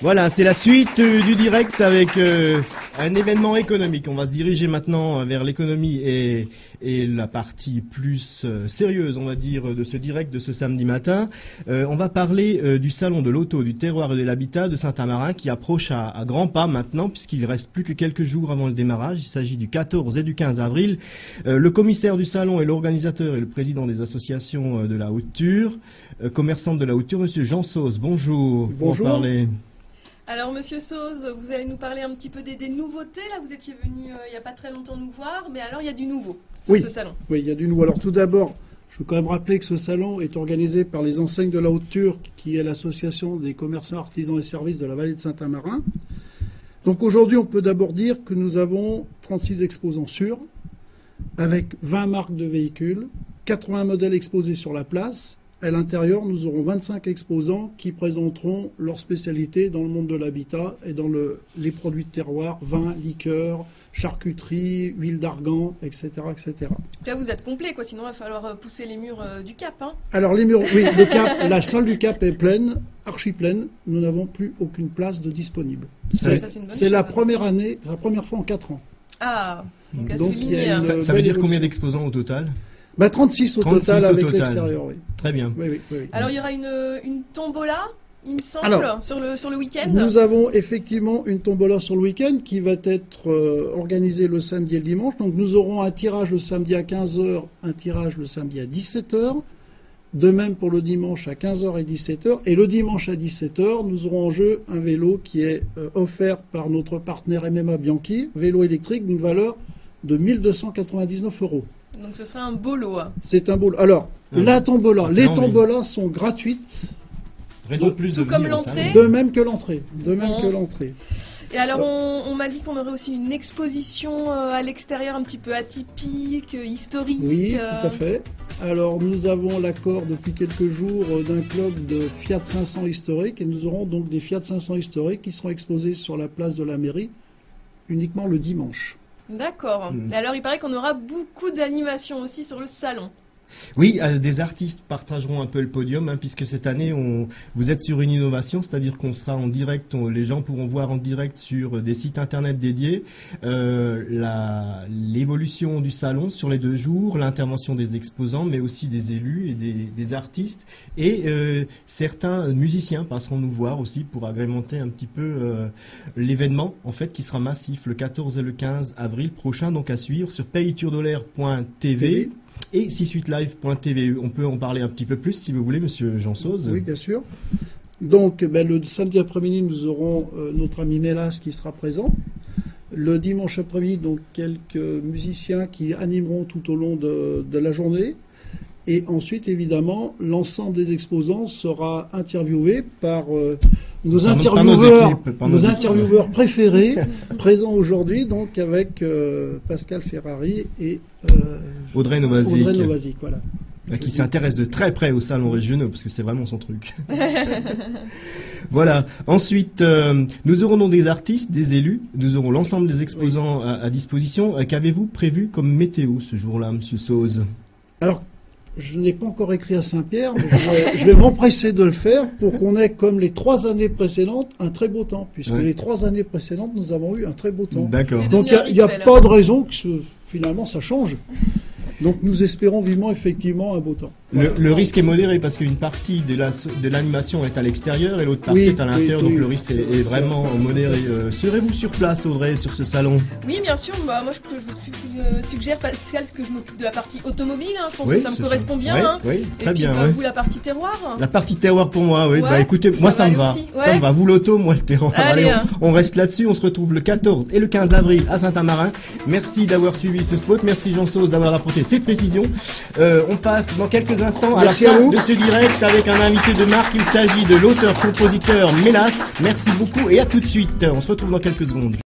Voilà, c'est la suite du direct avec un événement économique. On va se diriger maintenant vers l'économie et la partie plus sérieuse, on va dire, de ce direct de ce samedi matin. On va parler du salon de l'auto, du terroir et de l'habitat de Saint-Amarin qui approche à grands pas maintenant puisqu'il reste plus que quelques jours avant le démarrage. Il s'agit du 14 et du 15 avril. Le commissaire du salon et l'organisateur et le président des associations de la Haute-Tur, commerçante de la Haute-Tur, monsieur Jean Sauze. Bonjour. Bonjour. Pour parler. Alors, monsieur Sauze, vous allez nous parler un petit peu des nouveautés. Là, vous étiez venu il n'y a pas très longtemps nous voir, mais alors il y a du nouveau sur ce salon. Oui, il y a du nouveau. Alors, tout d'abord, je veux quand même rappeler que ce salon est organisé par les enseignes de la Haute-Tur, qui est l'association des commerçants, artisans et services de la vallée de Saint-Amarin. Donc, aujourd'hui, on peut d'abord dire que nous avons 36 exposants sûrs, avec 20 marques de véhicules, 80 modèles exposés sur la place. À l'intérieur, nous aurons 25 exposants qui présenteront leurs spécialités dans le monde de l'habitat et dans les produits de terroir, vin, liqueurs, charcuterie, huile d'argan, etc., etc. Là, vous êtes complet, quoi. Sinon, il va falloir pousser les murs du Cap. Hein. Alors, les murs, oui, le Cap, la salle du Cap est pleine, archi pleine. Nous n'avons plus aucune place de disponible. C'est la première année, la première fois en 4 ans. Ah, donc à donc, souligner. Ça veut dire combien d'exposants au total ? 36 au total avec l'extérieur, oui. Très bien. Oui. Alors, il y aura une tombola, il me semble, alors, sur le week-end. Nous avons effectivement une tombola sur le week-end qui va être organisée le samedi et le dimanche. Donc, nous aurons un tirage le samedi à 15h, un tirage le samedi à 17h. De même pour le dimanche à 15h et 17h. Et le dimanche à 17h, nous aurons en jeu un vélo qui est offert par notre partenaire MMA Bianchi, vélo électrique d'une valeur de 1299 €. Donc ce sera un beau lot. C'est un beau lot. Alors, la tombola, les tombolas sont gratuites. Raison de plus tout de comme venir au l'entrée. salon. De même que l'entrée. Et alors, on m'a dit qu'on aurait aussi une exposition à l'extérieur un petit peu atypique, historique. Oui, tout à fait. Alors, nous avons l'accord depuis quelques jours d'un club de Fiat 500 historiques et nous aurons donc des Fiat 500 historiques qui seront exposés sur la place de la mairie uniquement le dimanche. D'accord. Et alors, il paraît qu'on aura beaucoup d'animations aussi sur le salon. Oui, des artistes partageront un peu le podium, puisque cette année, vous êtes sur une innovation, c'est-à-dire qu'on sera en direct, les gens pourront voir en direct sur des sites internet dédiés l'évolution du salon sur les 2 jours, l'intervention des exposants, mais aussi des élus et des artistes. Et certains musiciens passeront nous voir aussi pour agrémenter un petit peu l'événement, en fait, qui sera massif le 14 et le 15 avril prochain, donc à suivre sur paytourdolaire.tv. Et 68live.tv. On peut en parler un petit peu plus si vous voulez, monsieur Jean Sauze. Oui, bien sûr. Donc, le samedi après-midi, nous aurons notre ami Mélas qui sera présent. Le dimanche après-midi, donc, quelques musiciens qui animeront tout au long de la journée. Et ensuite, évidemment, l'ensemble des exposants sera interviewé par nos intervieweurs préférés, présents aujourd'hui, donc avec Pascal Ferrari et Audrey Novazic, voilà. Qui s'intéresse de très près aux salons régionaux, parce que c'est vraiment son truc. Voilà. Ensuite, nous aurons donc des artistes, des élus, nous aurons l'ensemble des exposants à disposition. Qu'avez-vous prévu comme météo ce jour-là, monsieur Sauze ? Alors, je n'ai pas encore écrit à Saint-Pierre, mais je vais m'empresser de le faire pour qu'on ait, comme les 3 années précédentes, un très beau temps. Puisque les 3 années précédentes, nous avons eu un très beau temps. D'accord. Donc il n'y a pas de raison que finalement ça change. Donc nous espérons vivement effectivement un beau temps. Le risque est modéré parce qu'une partie de l'animation est à l'extérieur et l'autre partie est à l'intérieur, donc le risque est vraiment modéré. Serez-vous sur place, Audrey, sur ce salon ? Oui, bien sûr. Moi, je vous suggère, Pascal, que je m'occupe de la partie automobile. Je pense que ça me correspond bien. Oui, très et puis, bien. vous, la partie terroir. La partie terroir pour moi, oui. Ouais, écoutez, moi ça me va. Ça me va. Vous l'auto, moi le terroir. Allez, on reste là-dessus. On se retrouve le 14 et le 15 avril à Saint-Amarin. Merci d'avoir suivi ce spot. Merci Jean Sauze d'avoir apporté ces précisions. On passe dans quelques instants à la fin de ce direct avec un invité de marque. Il s'agit de l'auteur-compositeur Mélas. Merci beaucoup et à tout de suite. On se retrouve dans quelques secondes.